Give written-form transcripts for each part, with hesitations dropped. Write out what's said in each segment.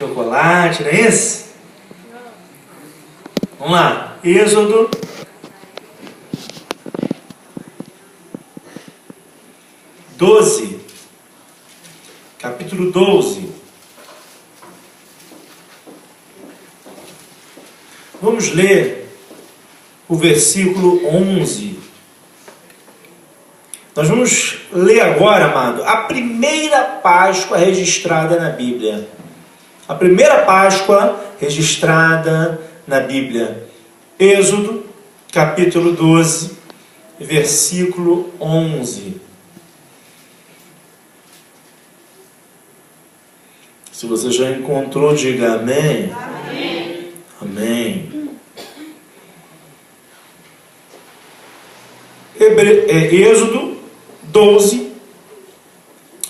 Chocolate, não é isso? Vamos lá, Êxodo 12, capítulo 12. Vamos ler o versículo 11. Nós vamos ler agora, amado, a primeira Páscoa registrada na Bíblia. A primeira Páscoa registrada na Bíblia. Êxodo, capítulo 12, versículo 11. Se você já encontrou, diga amém. Amém. Amém. Êxodo 12,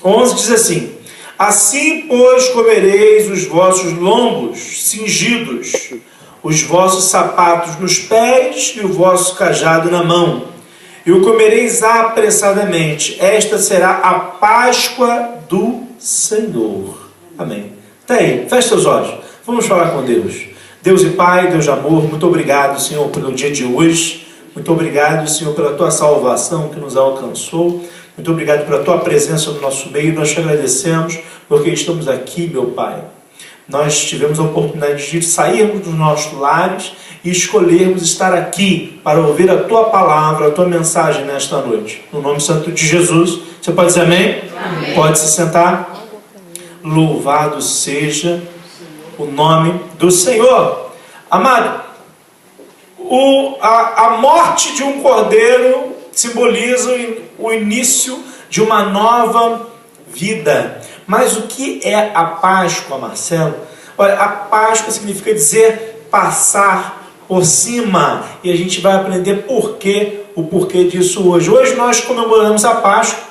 11 diz assim: assim, pois, comereis os vossos lombos cingidos, os vossos sapatos nos pés e o vosso cajado na mão, e o comereis apressadamente. Esta será a Páscoa do Senhor. Amém. Está aí, feche seus olhos, vamos falar com Deus. Deus e Pai, Deus de amor, muito obrigado, Senhor, pelo dia de hoje. Muito obrigado, Senhor, pela Tua salvação que nos alcançou. Muito obrigado pela Tua presença no nosso meio. Nós te agradecemos porque estamos aqui, meu Pai. Nós tivemos a oportunidade de sairmos dos nossos lares e escolhermos estar aqui para ouvir a Tua palavra, a Tua mensagem nesta noite. No nome santo de Jesus. Você pode dizer amém? Amém. Pode se sentar. Louvado seja o nome do Senhor. Amado, a morte de um cordeiro simboliza o início de uma nova vida. Mas o que é a Páscoa, Marcelo? Olha, a Páscoa significa dizer passar por cima. E a gente vai aprender o porquê disso hoje. Hoje nós comemoramos a Páscoa,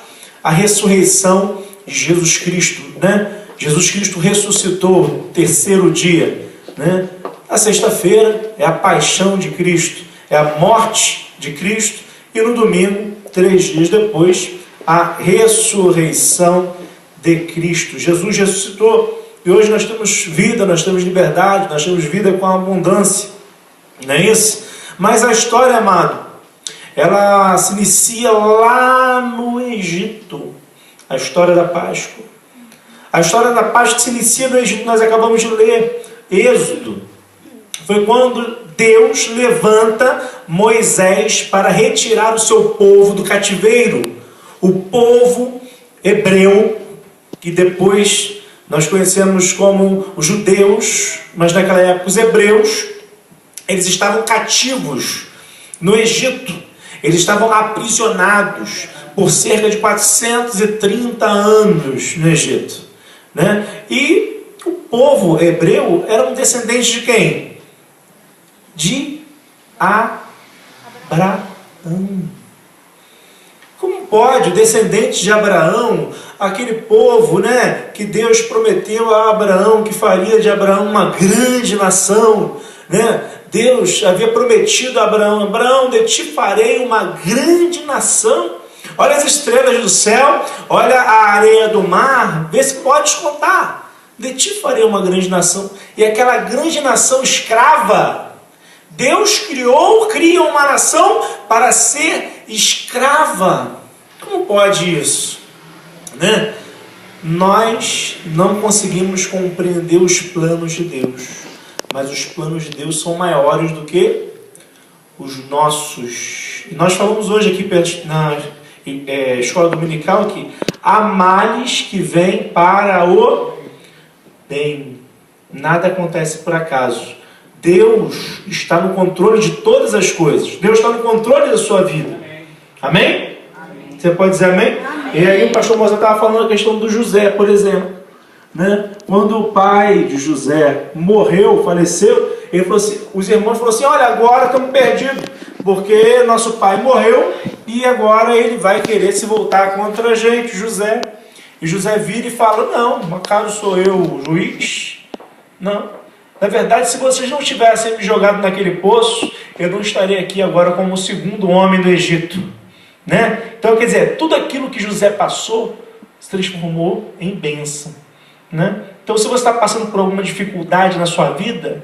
a ressurreição de Jesus Cristo, né? Jesus Cristo ressuscitou, terceiro dia, né? A sexta-feira é a paixão de Cristo, é a morte de Cristo, e no domingo, 3 dias depois, a ressurreição de Cristo. Jesus ressuscitou e hoje nós temos vida, nós temos liberdade, nós temos vida com abundância, não é isso? Mas a história, amado, ela se inicia lá no Egito, a história da Páscoa. A história da Páscoa se inicia no Egito, nós acabamos de ler, Êxodo. Foi quando Deus levanta Moisés para retirar o seu povo do cativeiro. O povo hebreu, que depois nós conhecemos como os judeus, mas naquela época os hebreus, eles estavam cativos no Egito. Eles estavam aprisionados por cerca de 430 anos no Egito, né? E o povo hebreu era um descendente de quem? De Abraão. Como pode o descendente de Abraão, aquele povo, né, que Deus prometeu a Abraão, que faria de Abraão uma grande nação, né? Deus havia prometido a Abraão: Abraão, de ti farei uma grande nação. Olha as estrelas do céu, olha a areia do mar, vê se podes contar. De ti farei uma grande nação. E aquela grande nação escrava, Deus cria uma nação para ser escrava. Como pode isso? Né? Nós não conseguimos compreender os planos de Deus, mas os planos de Deus são maiores do que os nossos. E nós falamos hoje aqui na escola dominical que há males que vêm para o bem. Nada acontece por acaso. Deus está no controle de todas as coisas. Deus está no controle da sua vida. Amém? Amém. Você pode dizer amém? Amém. E aí o pastor Moza estava falando a questão do José, por exemplo, né? Quando o pai de José morreu, faleceu, ele falou assim, os irmãos falaram assim: olha, agora estamos perdidos, porque nosso pai morreu e agora ele vai querer se voltar contra a gente, José. E José vira e fala: não, acaso sou eu o juiz? Não. Na verdade, se vocês não tivessem me jogado naquele poço, eu não estaria aqui agora como o segundo homem do Egito, né? Então, quer dizer, tudo aquilo que José passou se transformou em bênção, né? Então, se você está passando por alguma dificuldade na sua vida,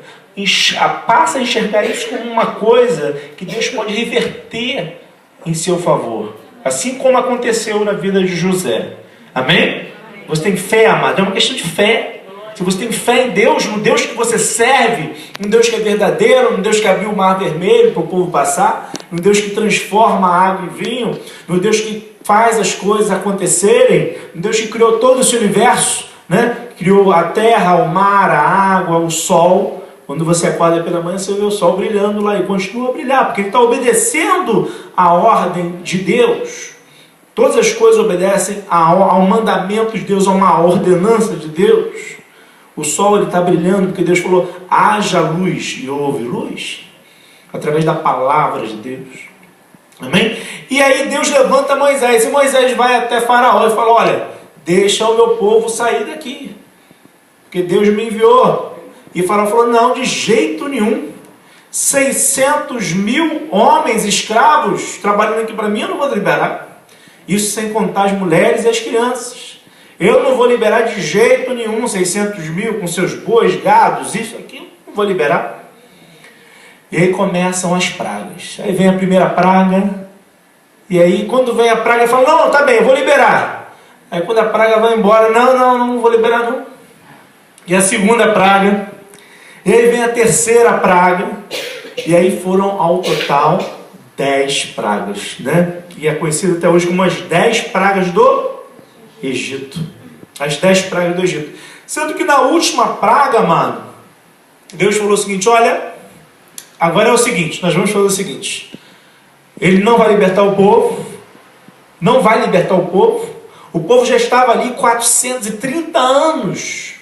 passa a enxergar isso como uma coisa que Deus pode reverter em seu favor. Assim como aconteceu na vida de José. Amém? Você tem fé, amado? É uma questão de fé. Se você tem fé em Deus, no Deus que você serve, no Deus que é verdadeiro, no Deus que abriu o mar vermelho para o povo passar, no Deus que transforma a água em vinho, no Deus que faz as coisas acontecerem, no Deus que criou todo esse universo, né? Criou a terra, o mar, a água, o sol. Quando você acorda pela manhã, você vê o sol brilhando lá e continua a brilhar, porque ele está obedecendo a ordem de Deus. Todas as coisas obedecem ao mandamento de Deus, a uma ordenança de Deus. O sol ele está brilhando porque Deus falou, haja luz, e houve luz, através da palavra de Deus. Amém? E aí Deus levanta Moisés, e Moisés vai até Faraó e fala, olha, deixa o meu povo sair daqui, porque Deus me enviou. E Faraó falou, não, de jeito nenhum. 600 mil homens escravos trabalhando aqui para mim, eu não vou liberar. Isso sem contar as mulheres e as crianças. Eu não vou liberar de jeito nenhum 600 mil com seus bois, gados, isso aqui, não vou liberar. E aí começam as pragas. Aí vem a primeira praga. E aí quando vem a praga, fala, não, tá bem, eu vou liberar. Aí quando a praga vai embora, não vou liberar não. E a segunda praga. E aí vem a terceira praga. E aí foram ao total 10 pragas, né? Que é conhecido até hoje como as 10 pragas do Egito. As 10 pragas do Egito. Sendo que na última praga, mano, Deus falou o seguinte, olha, agora é o seguinte, nós vamos fazer o seguinte. Ele não vai libertar o povo. Não vai libertar o povo. O povo já estava ali 430 anos.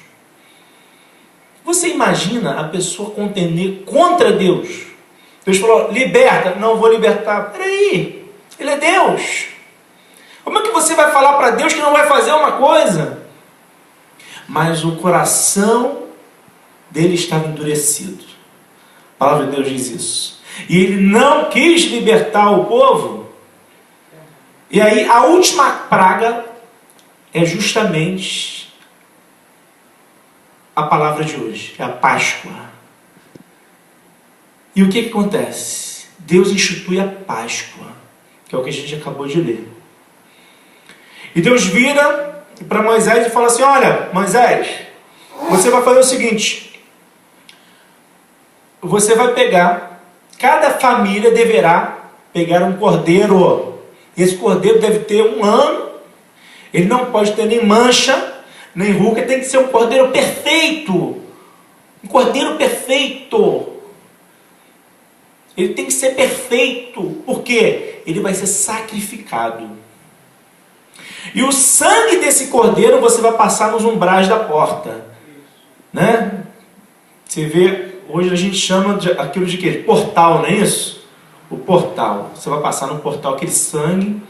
Você imagina a pessoa contender contra Deus? Deus falou, liberta. Não vou libertar. Peraí, Ele é Deus. Como é que você vai falar para Deus que não vai fazer uma coisa? Mas o coração dele estava endurecido. A palavra de Deus diz isso. E ele não quis libertar o povo. E aí a última praga é justamente a palavra de hoje, é a Páscoa. E o que acontece? Deus institui a Páscoa, que é o que a gente acabou de ler. E Deus vira para Moisés e fala assim, olha, Moisés, você vai fazer o seguinte, você vai pegar, cada família deverá pegar um cordeiro, e esse cordeiro deve ter 1 ano, ele não pode ter nem mancha, nem ruga, tem que ser um cordeiro perfeito. Um cordeiro perfeito. Ele tem que ser perfeito. Por quê? Ele vai ser sacrificado. E o sangue desse cordeiro você vai passar nos umbrais da porta. Né? Você vê, hoje a gente chama aquilo de quê? Portal, não é isso? O portal. Você vai passar no portal aquele sangue.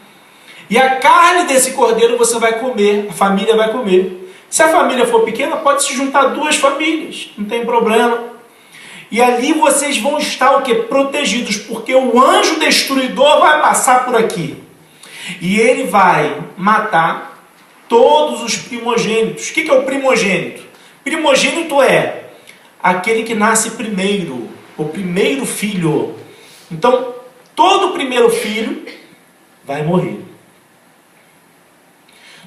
E a carne desse cordeiro você vai comer. A família vai comer. Se a família for pequena, pode se juntar 2 famílias, não tem problema. E ali vocês vão estar o quê? Protegidos, porque o anjo destruidor vai passar por aqui. E ele vai matar todos os primogênitos. O que é o primogênito? Primogênito é aquele que nasce primeiro, o primeiro filho. Então, todo primeiro filho vai morrer.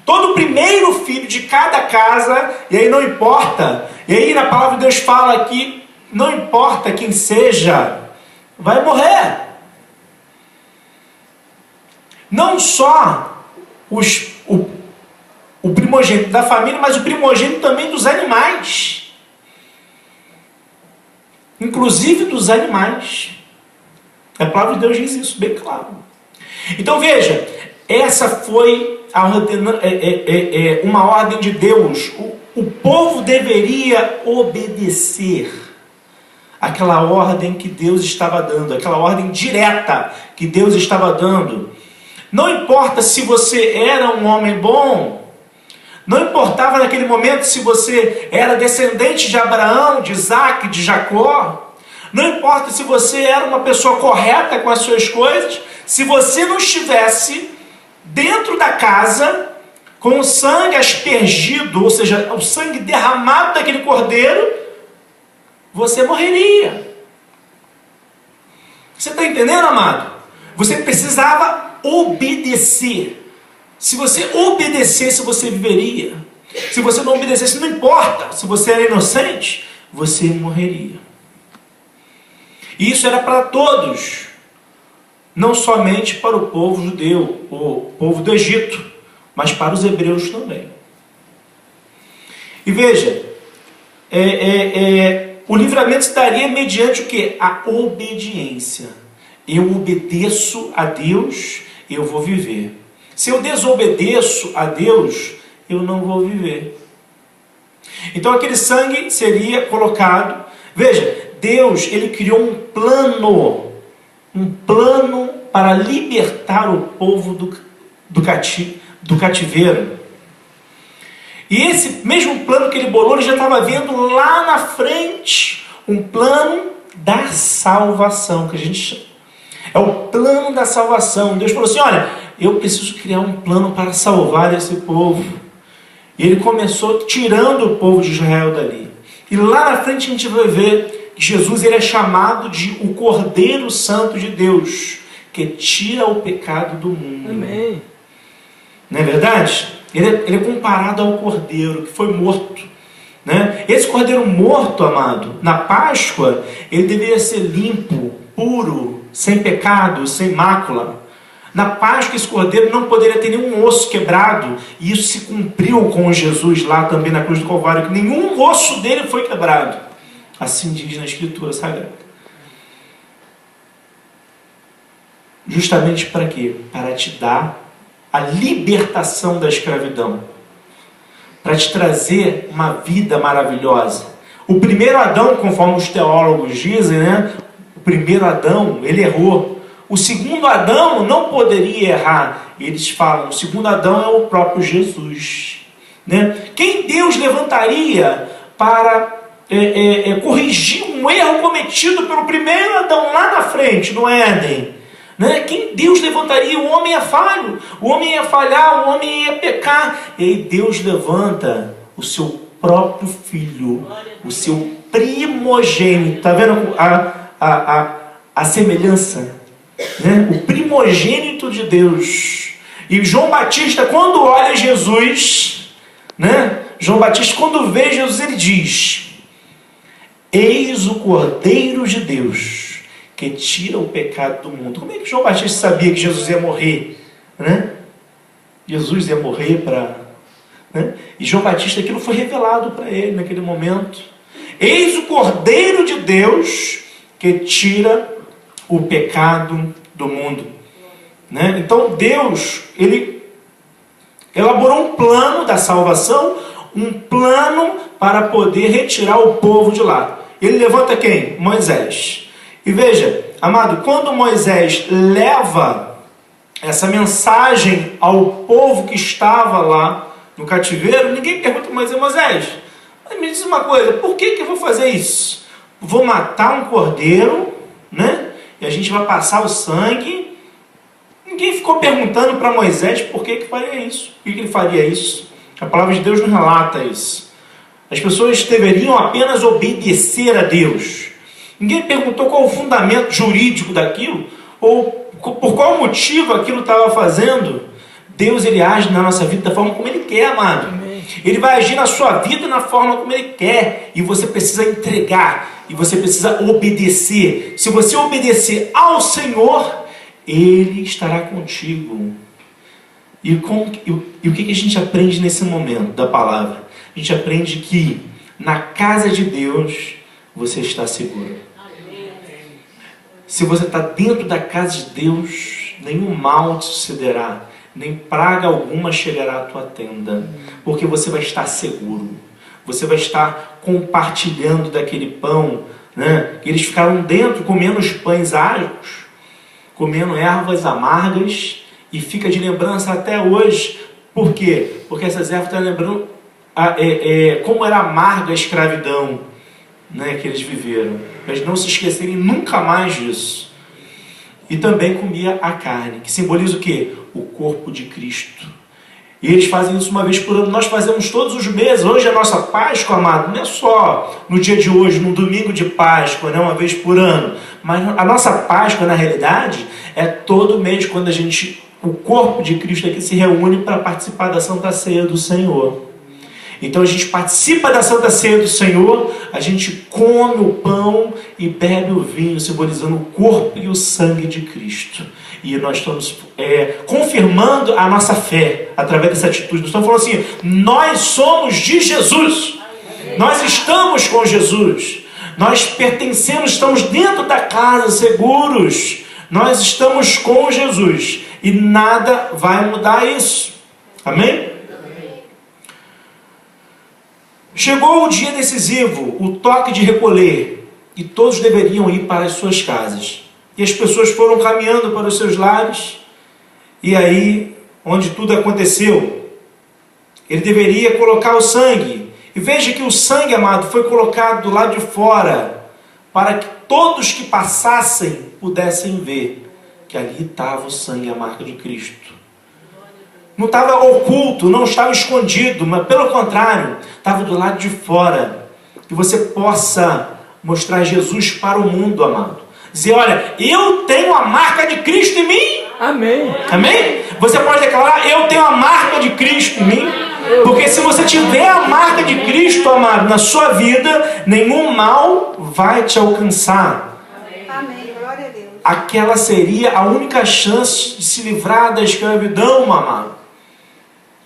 Todo primeiro filho de cada casa, e aí não importa, e aí na palavra de Deus fala aqui, não importa quem seja, vai morrer. Não só o primogênito da família, mas o primogênito também dos animais. Inclusive dos animais. A palavra de Deus diz isso bem claro. Então veja, essa foi uma ordem de Deus. O povo deveria obedecer aquela ordem que Deus estava dando, aquela ordem direta que Deus estava dando. Não importa se você era um homem bom, não importava naquele momento se você era descendente de Abraão, de Isaac, de Jacó, não importa se você era uma pessoa correta com as suas coisas, se você não estivesse dentro da casa, com o sangue aspergido, ou seja, o sangue derramado daquele cordeiro, você morreria. Você está entendendo, amado? Você precisava obedecer. Se você obedecesse, você viveria. Se você não obedecesse, não importa. Se você era inocente, você morreria. E isso era para todos. Não somente para o povo judeu, o povo do Egito, mas para os hebreus também. E veja, o livramento se daria mediante o quê? A obediência. Eu obedeço a Deus, eu vou viver. Se eu desobedeço a Deus, eu não vou viver. Então aquele sangue seria colocado. Veja, Deus, ele criou um plano para libertar o povo do cativeiro. E esse mesmo plano que ele bolou, ele já estava vendo lá na frente um plano da salvação, que a gente chama. É o plano da salvação. Deus falou assim, olha, eu preciso criar um plano para salvar esse povo. E ele começou tirando o povo de Israel dali. E lá na frente a gente vai ver que Jesus, ele é chamado de o Cordeiro Santo de Deus, que tira o pecado do mundo. Amém. Não é verdade? Ele é comparado ao cordeiro que foi morto. Né? Esse cordeiro morto, amado, na Páscoa, ele deveria ser limpo, puro, sem pecado, sem mácula. Na Páscoa, esse cordeiro não poderia ter nenhum osso quebrado. E isso se cumpriu com Jesus lá também na cruz do Calvário, que nenhum osso dele foi quebrado. Assim diz na Escritura Sagrada. Justamente para quê? Para te dar a libertação da escravidão, para te trazer uma vida maravilhosa. O primeiro Adão, conforme os teólogos dizem, né? O primeiro Adão, ele errou. O segundo Adão não poderia errar. Eles falam, o segundo Adão é o próprio Jesus. Né? Quem Deus levantaria para corrigir um erro cometido pelo primeiro Adão lá na frente, no Éden? Né? Quem Deus levantaria? O homem é falho, o homem ia falhar, o homem ia pecar. E aí Deus levanta o seu próprio filho, o seu primogênito. Está vendo a semelhança? Né? O primogênito de Deus. E João Batista, quando olha Jesus, né? João Batista, quando vê Jesus, ele diz: eis o Cordeiro de Deus, que tira o pecado do mundo. Como é que João Batista sabia que Jesus ia morrer? Né? Jesus ia morrer para... Né? E João Batista, aquilo foi revelado para ele naquele momento. Eis o Cordeiro de Deus, que tira o pecado do mundo. Né? Então Deus, ele elaborou um plano da salvação, um plano para poder retirar o povo de lá. Ele levanta quem? Moisés. E veja, amado, quando Moisés leva essa mensagem ao povo que estava lá no cativeiro, ninguém pergunta a Moisés, mas me diz uma coisa, por que eu vou fazer isso? Vou matar um cordeiro, né? E a gente vai passar o sangue. Ninguém ficou perguntando para Moisés por que faria isso, por que ele faria isso. A palavra de Deus não relata isso. As pessoas deveriam apenas obedecer a Deus. Ninguém perguntou qual o fundamento jurídico daquilo, ou por qual motivo aquilo estava fazendo. Deus, ele age na nossa vida da forma como ele quer, amado. Amém. Ele vai agir na sua vida na forma como ele quer. E você precisa entregar. E você precisa obedecer. Se você obedecer ao Senhor, ele estará contigo. E o que a gente aprende nesse momento da palavra? A gente aprende que na casa de Deus você está seguro. Se você está dentro da casa de Deus, nenhum mal te sucederá, nem praga alguma chegará à tua tenda, porque você vai estar seguro. Você vai estar compartilhando daquele pão, né? Eles ficaram dentro comendo os pães árduos, comendo ervas amargas, e fica de lembrança até hoje. Por quê? Porque essas ervas estão lembrando como era amarga a escravidão, né, que eles viveram. Para eles não se esquecerem nunca mais disso. E também comia a carne, que simboliza o quê? O corpo de Cristo. E eles fazem isso uma vez por ano, nós fazemos todos os meses. Hoje a nossa Páscoa, amado, não é só no dia de hoje, no domingo de Páscoa, né, uma vez por ano. Mas a nossa Páscoa, na realidade, é todo mês quando o corpo de Cristo aqui se reúne para participar da Santa Ceia do Senhor. Então a gente participa da Santa Ceia do Senhor, a gente come o pão e bebe o vinho, simbolizando o corpo e o sangue de Cristo. E nós estamos confirmando a nossa fé através dessa atitude. Nós estamos falando assim, nós somos de Jesus. Nós estamos com Jesus. Nós pertencemos, estamos dentro da casa, seguros. Nós estamos com Jesus. E nada vai mudar isso. Amém? Chegou o dia decisivo, o toque de recolher. E todos deveriam ir para as suas casas. E as pessoas foram caminhando para os seus lares. E aí, onde tudo aconteceu, ele deveria colocar o sangue. E veja que o sangue, amado, foi colocado do lado de fora, para que todos que passassem pudessem ver que ali estava o sangue, a marca de Cristo. Não estava oculto, não estava escondido, mas pelo contrário, estava do lado de fora. Que você possa mostrar Jesus para o mundo, amado. Dizer, olha, eu tenho a marca de Cristo em mim. Amém. Amém? Você pode declarar, eu tenho a marca de Cristo em mim. Porque se você tiver a marca de Cristo, amado, na sua vida, nenhum mal vai te alcançar. Amém. Glória a Deus. Aquela seria a única chance de se livrar da escravidão, amado.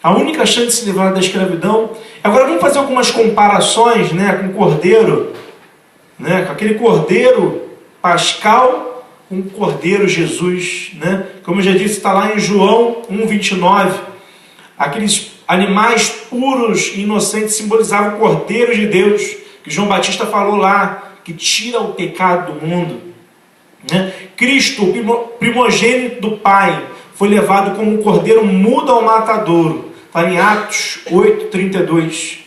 A única chance de se livrar da escravidão. Agora vamos fazer algumas comparações, né, com o cordeiro, né, com aquele cordeiro pascal, com o cordeiro Jesus, né? Como eu já disse, está lá em João 1,29. Aqueles animais puros e inocentes simbolizavam o cordeiro de Deus, que João Batista falou lá, que tira o pecado do mundo, né? Cristo, o primogênito do Pai, foi levado como um cordeiro mudo ao matadouro. Está em Atos 8,32.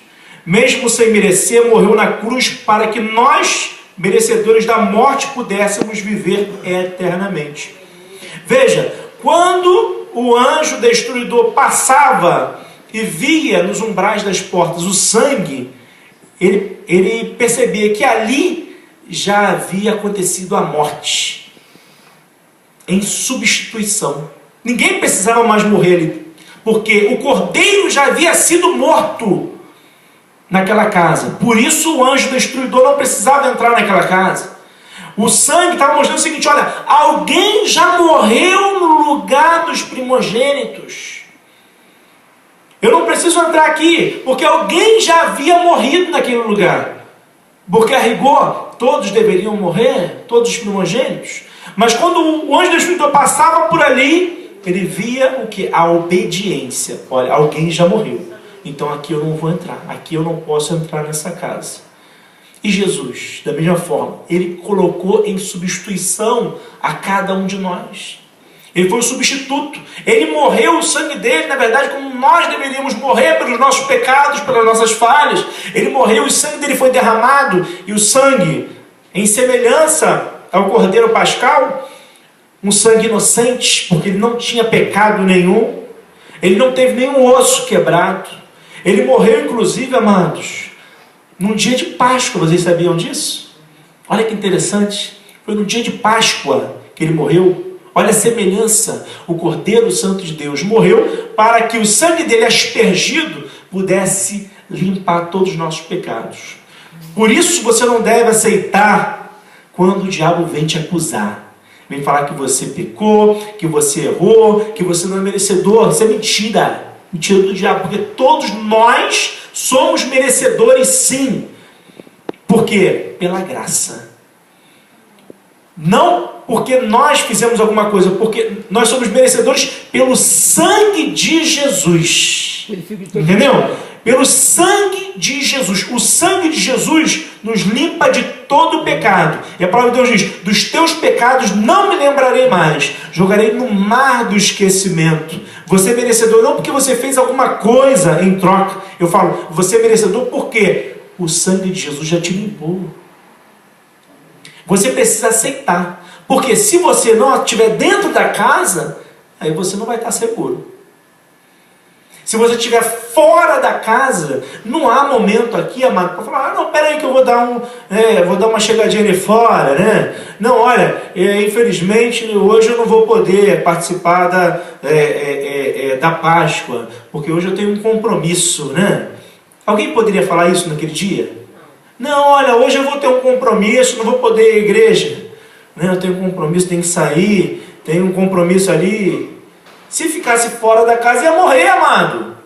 Mesmo sem merecer, morreu na cruz para que nós, merecedores da morte, pudéssemos viver eternamente. Veja, quando o anjo destruidor passava e via nos umbrais das portas o sangue, ele percebia que ali já havia acontecido a morte em substituição. Ninguém precisava mais morrer ali, porque o cordeiro já havia sido morto naquela casa. Por isso o anjo destruidor não precisava entrar naquela casa. O sangue estava mostrando o seguinte, olha, alguém já morreu no lugar dos primogênitos. Eu não preciso entrar aqui, porque alguém já havia morrido naquele lugar. Porque a rigor, todos deveriam morrer, todos os primogênitos. Mas quando o anjo destruidor passava por ali, ele via o que? A obediência. Olha, alguém já morreu. Então aqui eu não vou entrar, aqui eu não posso entrar nessa casa. E Jesus, da mesma forma, ele colocou em substituição a cada um de nós. Ele foi o substituto. Ele morreu, o sangue dele, na verdade, como nós deveríamos morrer pelos nossos pecados, pelas nossas falhas. Ele morreu, o sangue dele foi derramado, e o sangue, em semelhança ao cordeiro pascal, um sangue inocente, porque ele não tinha pecado nenhum, ele não teve nenhum osso quebrado. Ele morreu, inclusive, amados, num dia de Páscoa. Vocês sabiam disso? Olha que interessante. Foi no dia de Páscoa que ele morreu. Olha a semelhança. O Cordeiro Santo de Deus morreu para que o sangue dele aspergido pudesse limpar todos os nossos pecados. Por isso você não deve aceitar quando o diabo vem te acusar. Vem falar que você pecou, que você errou, que você não é merecedor. Isso é mentira. Mentira do diabo, porque todos nós somos merecedores, sim. Por quê? Pela graça. Não porque nós fizemos alguma coisa, porque nós somos merecedores pelo sangue de Jesus. Entendeu? Pelo sangue de Jesus. O sangue de Jesus nos limpa de todo o pecado. E a palavra de Deus diz, dos teus pecados não me lembrarei mais. Jogarei no mar do esquecimento. Você é merecedor não porque você fez alguma coisa em troca. Eu falo, você é merecedor porque o sangue de Jesus já te limpou. Você precisa aceitar. Porque se você não estiver dentro da casa, aí você não vai estar seguro. Se você estiver fora da casa, não há momento aqui, amado, para falar, não, peraí que eu vou dar uma chegadinha ali fora, né? Não, olha, infelizmente hoje eu não vou poder participar da Páscoa, porque hoje eu tenho um compromisso, né? Alguém poderia falar isso naquele dia? Não, olha, hoje eu vou ter um compromisso, não vou poder ir à igreja, né? Eu tenho um compromisso, tenho que sair, tenho um compromisso ali. Se ficasse fora da casa, ia morrer, amado.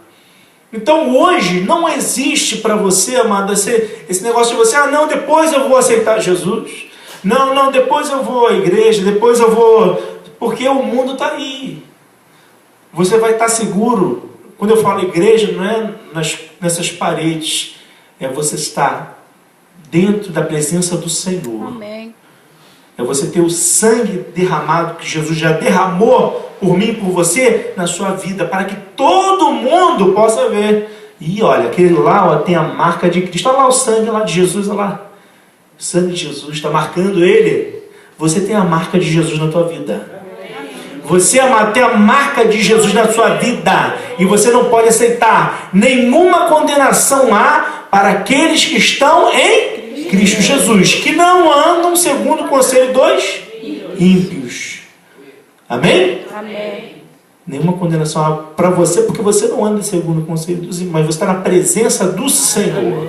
Então hoje não existe para você, amado, esse negócio de você, não, depois eu vou aceitar Jesus. Não, depois eu vou à igreja, depois eu vou... Porque o mundo está aí. Você vai estar seguro. Quando eu falo igreja, não é nessas paredes. É você estar dentro da presença do Senhor. Amém. É você ter o sangue derramado que Jesus já derramou por mim e por você na sua vida, para que todo mundo possa ver. E olha, aquele lá, ó, tem a marca de Cristo. Olha lá o sangue lá de Jesus, olha lá. O sangue de Jesus está marcando ele. Você tem a marca de Jesus na tua vida. Você tem a marca de Jesus na sua vida. E você não pode aceitar nenhuma condenação lá para aqueles que estão em Cristo Jesus, que não andam segundo o conselho dos ímpios. Amém? Amém. Nenhuma condenação para você, porque você não anda segundo o conselho dos ímpios, mas você está na presença do Senhor.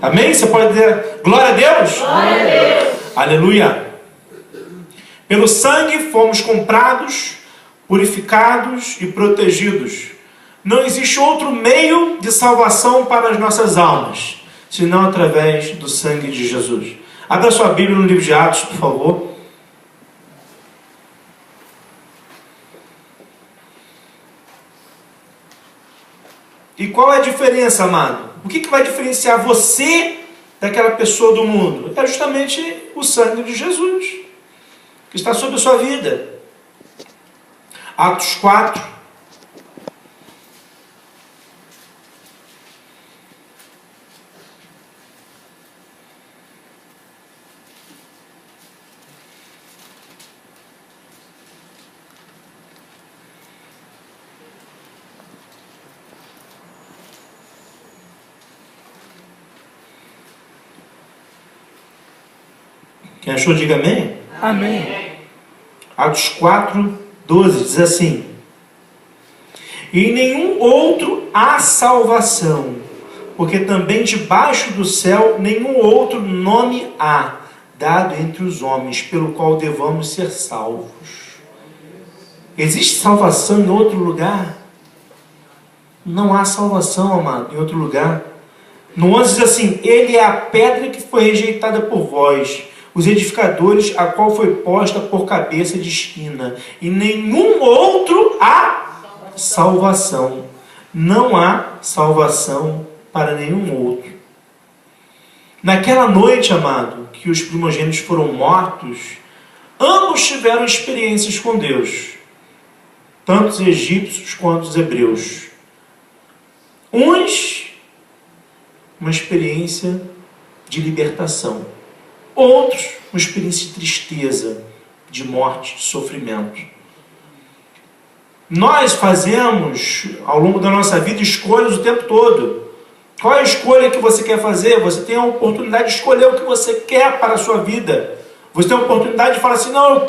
Amém? Você pode dizer glória a Deus? Glória a Deus. Aleluia. Pelo sangue fomos comprados, purificados e protegidos. Não existe outro meio de salvação para as nossas almas, senão através do sangue de Jesus. Abra sua Bíblia no livro de Atos, por favor. E qual é a diferença, amado? O que vai diferenciar você daquela pessoa do mundo? É justamente o sangue de Jesus, que está sobre a sua vida. Atos 4. Quem achou, diga amém. Amém. Atos 4, 12, diz assim: e em nenhum outro há salvação, porque também debaixo do céu nenhum outro nome há, dado entre os homens, pelo qual devamos ser salvos. Existe salvação em outro lugar? Não há salvação, amado, em outro lugar. No 11 diz assim: ele é a pedra que foi rejeitada por vós, os edificadores, a qual foi posta por cabeça de esquina. E nenhum outro há salvação. Não há salvação para nenhum outro. Naquela noite, amado, que os primogênitos foram mortos, ambos tiveram experiências com Deus, tanto os egípcios quanto os hebreus. Uns, uma experiência de libertação. Outros, uma experiência de tristeza, de morte, de sofrimento. Nós fazemos, ao longo da nossa vida, escolhas o tempo todo. Qual é a escolha que você quer fazer? Você tem a oportunidade de escolher o que você quer para a sua vida. Você tem a oportunidade de falar assim: não, eu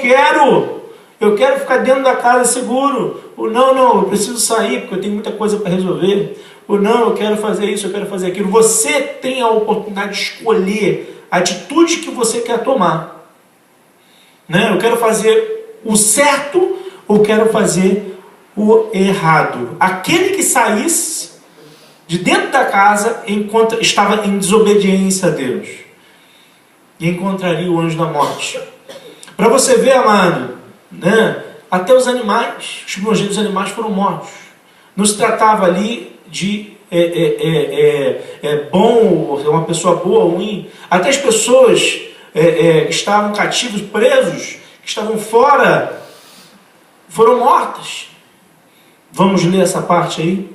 quero ficar dentro da casa seguro. Ou não, eu preciso sair porque eu tenho muita coisa para resolver. Ou não, eu quero fazer isso, eu quero fazer aquilo. Você tem a oportunidade de escolher a atitude que você quer tomar, né? Eu quero fazer o certo ou quero fazer o errado. Aquele que saísse de dentro da casa enquanto estava em desobediência a Deus, e encontraria o anjo da morte. Para você ver, amado, né? Até os animais, os primogênitos dos animais foram mortos. Não se tratava ali de bom, uma pessoa boa ou ruim. Até as pessoas que estavam cativos, presos, que estavam fora, foram mortas. Vamos ler essa parte aí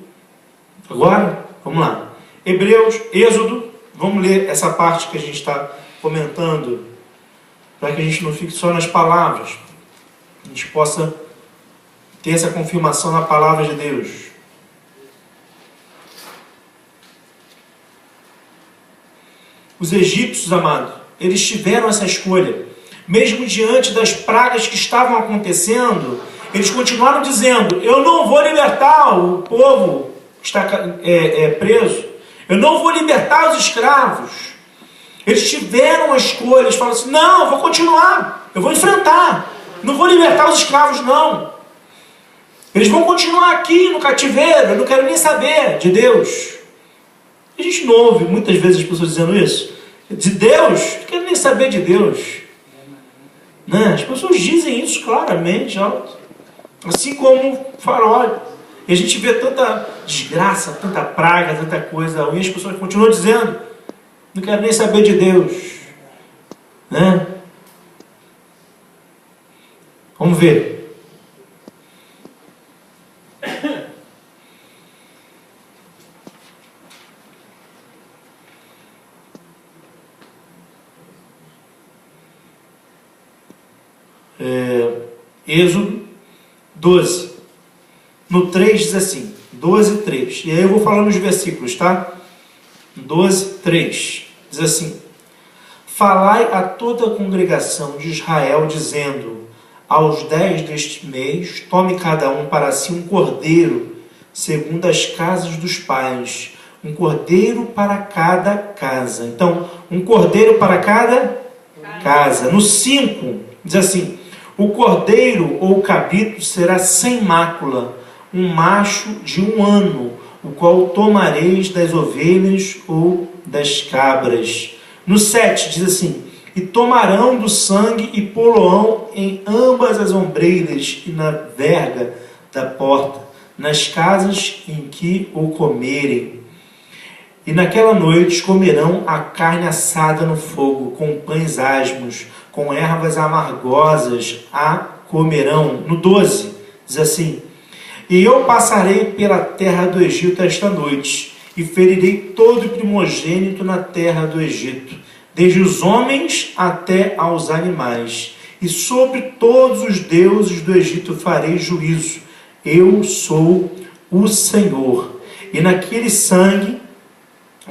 agora? Vamos lá. Êxodo, vamos ler essa parte que a gente está comentando, para que a gente não fique só nas palavras, a gente possa ter essa confirmação na palavra de Deus. Os egípcios, amado, eles tiveram essa escolha. Mesmo diante das pragas que estavam acontecendo, eles continuaram dizendo: eu não vou libertar o povo que está preso, eu não vou libertar os escravos. Eles tiveram a escolha, eles falaram assim: não, eu vou continuar, eu vou enfrentar, não vou libertar os escravos não. Eles vão continuar aqui no cativeiro, eu não quero nem saber de Deus. A gente não ouve muitas vezes as pessoas dizendo isso. De Deus, não quero nem saber de Deus. Né? As pessoas dizem isso claramente, alto. Assim como Faraó. E a gente vê tanta desgraça, tanta praga, tanta coisa ruim, as pessoas continuam dizendo: não quero nem saber de Deus. Né? Vamos ver. Êxodo 12. No 3 diz assim, 12, 3. E aí eu vou falando os versículos, tá? 12, 3. Diz assim: falai a toda a congregação de Israel, dizendo: aos 10 deste mês, tome cada um para si um cordeiro, segundo as casas dos pais, um cordeiro para cada casa. Então, um cordeiro para cada casa. No 5, diz assim: o cordeiro ou cabrito será sem mácula, um macho de 1 ano, o qual tomareis das ovelhas ou das cabras. No 7 diz assim: e tomarão do sangue e poloão em ambas as ombreiras e na verga da porta, nas casas em que o comerem. E naquela noite comerão a carne assada no fogo, com pães asmos, com ervas amargosas a comerão. No 12 diz assim: e eu passarei pela terra do Egito esta noite, e ferirei todo primogênito na terra do Egito, desde os homens até aos animais, e sobre todos os deuses do Egito farei juízo. Eu sou o Senhor. E naquele sangue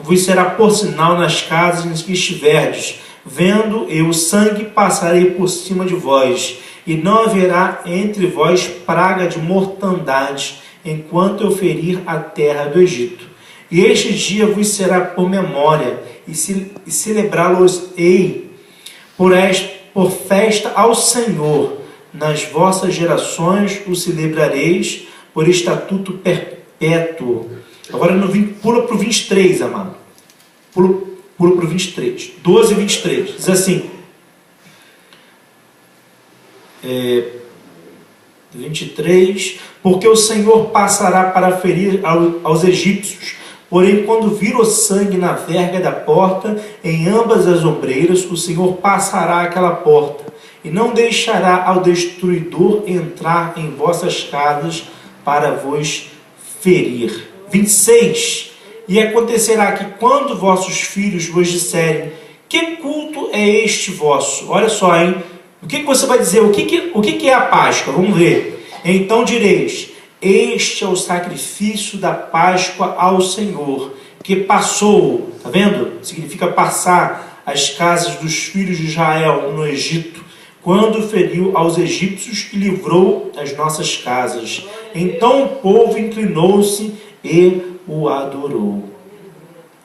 vos será por sinal nas casas em que estiverdes. Vendo eu o sangue, passarei por cima de vós, e não haverá entre vós praga de mortandade, enquanto eu ferir a terra do Egito. E este dia vos será por memória, e celebrá-los-ei por festa ao Senhor. Nas vossas gerações o celebrareis por estatuto perpétuo. Agora pula para o 23, amado. Pula para o 23. 12 e 23. Diz assim: 23. Porque o Senhor passará para ferir aos egípcios. Porém, quando vir o sangue na verga da porta, em ambas as ombreiras, o Senhor passará aquela porta, e não deixará ao destruidor entrar em vossas casas para vos ferir. 26. E acontecerá que quando vossos filhos vos disserem: que culto é este vosso? Olha só, hein? O que você vai dizer? O que é a Páscoa? Vamos ver. Então direis: este é o sacrifício da Páscoa ao Senhor, que passou, está vendo? Significa passar as casas dos filhos de Israel no Egito, quando feriu aos egípcios e livrou as nossas casas. Então o povo inclinou-se e o adorou.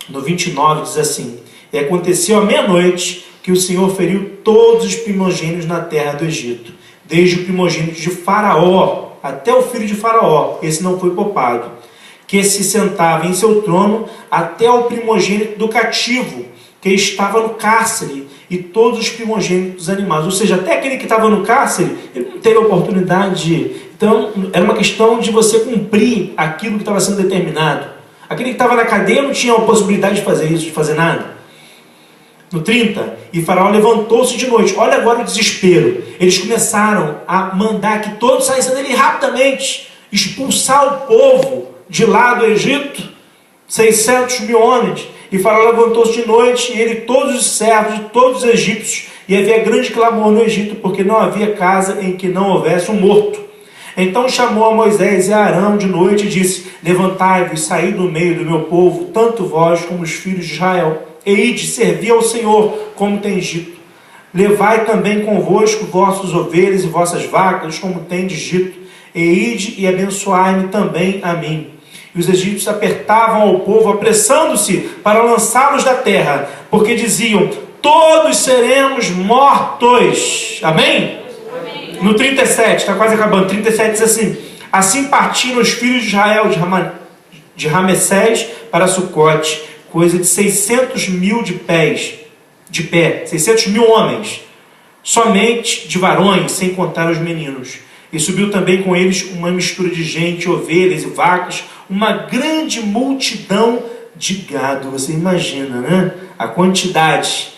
No 29 diz assim: e aconteceu à meia-noite que o Senhor feriu todos os primogênitos na terra do Egito, desde o primogênito de Faraó até o filho de Faraó, esse não foi poupado, que se sentava em seu trono, até o primogênito do cativo, que estava no cárcere, e todos os primogênitos dos animais. Ou seja, até aquele que estava no cárcere, ele não teve a oportunidade de... Então, era uma questão de você cumprir aquilo que estava sendo determinado. Aquele que estava na cadeia não tinha a possibilidade de fazer isso, de fazer nada. No 30, e Faraó levantou-se de noite. Olha agora o desespero. Eles começaram a mandar que todos saíssem dele rapidamente, expulsar o povo de lá do Egito, 600 mil homens. E Faraó levantou-se de noite, e ele, todos os servos, todos os egípcios, e havia grande clamor no Egito, porque não havia casa em que não houvesse um morto. Então chamou a Moisés e a Arão de noite e disse: levantai-vos e saí do meio do meu povo, tanto vós como os filhos de Israel. e ide, servi ao Senhor, como tendes dito. Levai também convosco vossos ovelhas e vossas vacas, como tendes dito, e ide e abençoai-me também a mim. E os egípcios apertavam ao povo, apressando-se para lançá-los da terra, porque diziam: todos seremos mortos. Amém? Amém. No 37, está quase acabando, 37 diz assim: assim partiram os filhos de Israel de Ramessés para Sucote, coisa de 600 mil de pé, 600 mil homens, somente de varões, sem contar os meninos. E subiu também com eles uma mistura de gente, ovelhas e vacas, uma grande multidão de gado. Você imagina, né? A quantidade.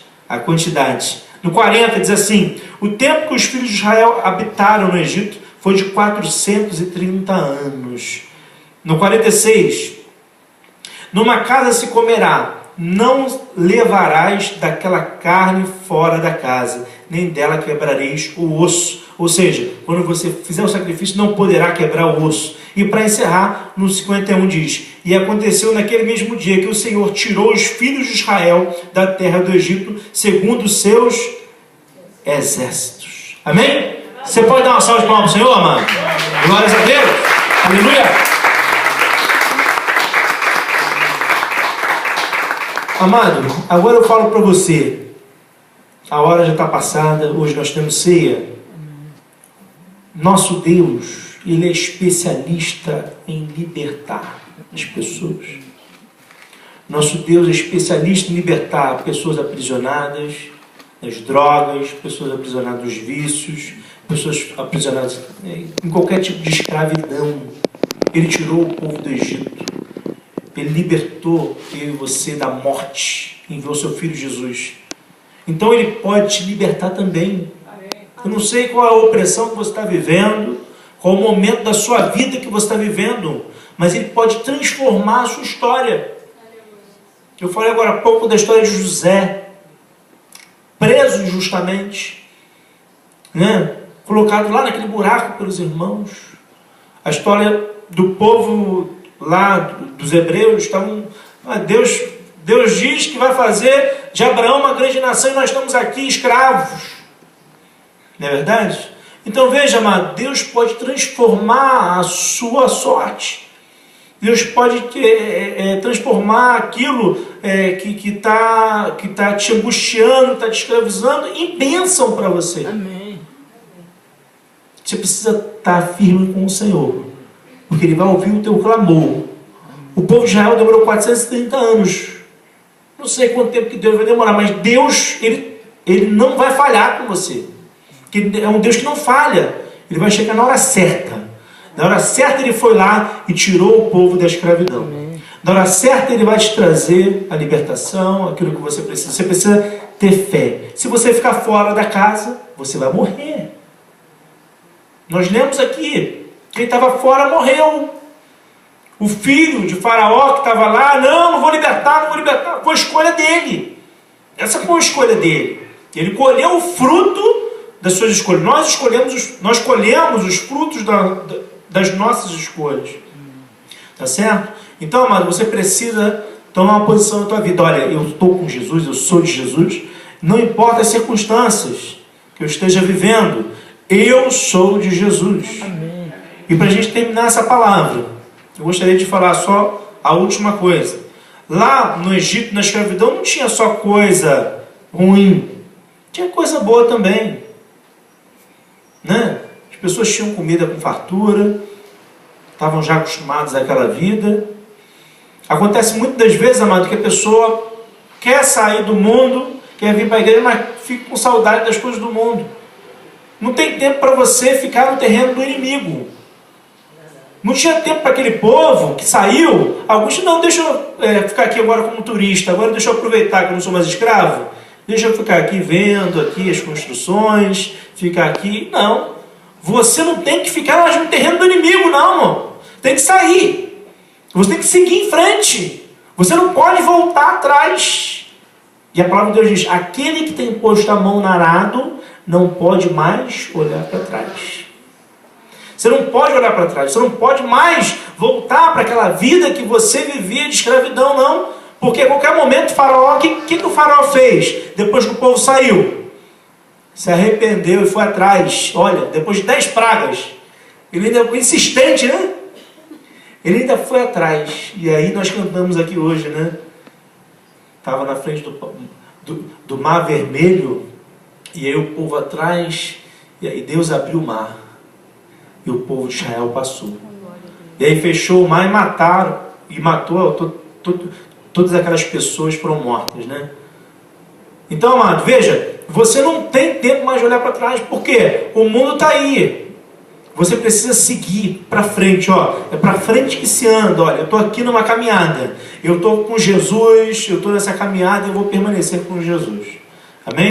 No 40 diz assim: o tempo que os filhos de Israel habitaram no Egito foi de 430 anos. No 46, numa casa se comerá, não levarás daquela carne fora da casa, nem dela quebrareis o osso. Ou seja, quando você fizer o sacrifício, não poderá quebrar o osso. E para encerrar, no 51 diz: e aconteceu naquele mesmo dia que o Senhor tirou os filhos de Israel da terra do Egito, segundo os seus exércitos. Amém? Você pode dar uma salva de palmas ao Senhor, amado? Glórias a Deus. Aleluia. Amado, agora eu falo para você. A hora já está passada, hoje nós temos ceia. Nosso Deus, Ele é especialista em libertar as pessoas. Nosso Deus é especialista em libertar pessoas aprisionadas das drogas, pessoas aprisionadas dos vícios, pessoas aprisionadas em qualquer tipo de escravidão. Ele tirou o povo do Egito. Ele libertou eu e você da morte. Enviou seu Filho Jesus. Então Ele pode te libertar também. Eu não sei qual é a opressão que você está vivendo, qual é o momento da sua vida que você está vivendo, mas Ele pode transformar a sua história. Eu falei agora há pouco da história de José, preso injustamente, né? Colocado lá naquele buraco pelos irmãos. A história do povo lá, dos hebreus, Deus diz que vai fazer de Abraão uma grande nação e nós estamos aqui escravos. Não é verdade? Então veja, amado, Deus pode transformar a sua sorte. Deus pode transformar aquilo que está te angustiando, está te escravizando, em bênção para você. Amém. Você precisa estar firme com o Senhor, porque Ele vai ouvir o teu clamor. O povo de Israel demorou 430 anos. Não sei quanto tempo que Deus vai demorar, mas Deus, Ele não vai falhar com você. Porque Ele é um Deus que não falha. Ele vai chegar na hora certa. Na hora certa Ele foi lá e tirou o povo da escravidão. Amém. Na hora certa Ele vai te trazer a libertação, aquilo que você precisa. Você precisa ter fé. Se você ficar fora da casa, você vai morrer. Nós lemos aqui, quem estava fora morreu. O filho de Faraó que estava lá, não vou libertar. Foi a escolha dele. Essa foi a escolha dele. Ele colheu o fruto das suas escolhas. Nós colhemos os frutos das nossas escolhas. Tá certo? Então, amado, você precisa tomar uma posição na tua vida. Olha, eu estou com Jesus, eu sou de Jesus. Não importa as circunstâncias que eu esteja vivendo, eu sou de Jesus. Amém. E para a gente terminar essa palavra, eu gostaria de falar só a última coisa. Lá no Egito, na escravidão, não tinha só coisa ruim. Tinha coisa boa também. Né? As pessoas tinham comida com fartura, estavam já acostumadas àquela vida. Acontece muitas das vezes, amado, que a pessoa quer sair do mundo, quer vir para a igreja, mas fica com saudade das coisas do mundo. Não tem tempo para você ficar no terreno do inimigo. Não tinha tempo para aquele povo que saiu. Alguns, não, deixa eu ficar aqui agora como turista, agora deixa eu aproveitar que eu não sou mais escravo. Deixa eu ficar aqui vendo aqui as construções, ficar aqui. Não. Você não tem que ficar mais no terreno do inimigo, não, irmão. Tem que sair. Você tem que seguir em frente. Você não pode voltar atrás. E a palavra de Deus diz: aquele que tem posto a mão no arado não pode mais olhar para trás. Você não pode olhar para trás. Você não pode mais voltar para aquela vida que você vivia de escravidão, não. Porque a qualquer momento o faraó, o que o faraó fez? Depois que o povo saiu, se arrependeu e foi atrás. Olha, depois de 10 pragas, ele ainda foi insistente, né? Ele ainda foi atrás. E aí nós cantamos aqui hoje, né? Estava na frente do Mar Vermelho, e aí o povo atrás, e aí Deus abriu o mar, e o povo de Israel passou. E aí fechou o mar e matou todas aquelas pessoas foram mortas, né? Então, amado, veja, você não tem tempo mais de olhar para trás, porque o mundo está aí. Você precisa seguir para frente, ó. É para frente que se anda. Olha, eu estou aqui numa caminhada. Eu estou com Jesus, eu estou nessa caminhada e eu vou permanecer com Jesus.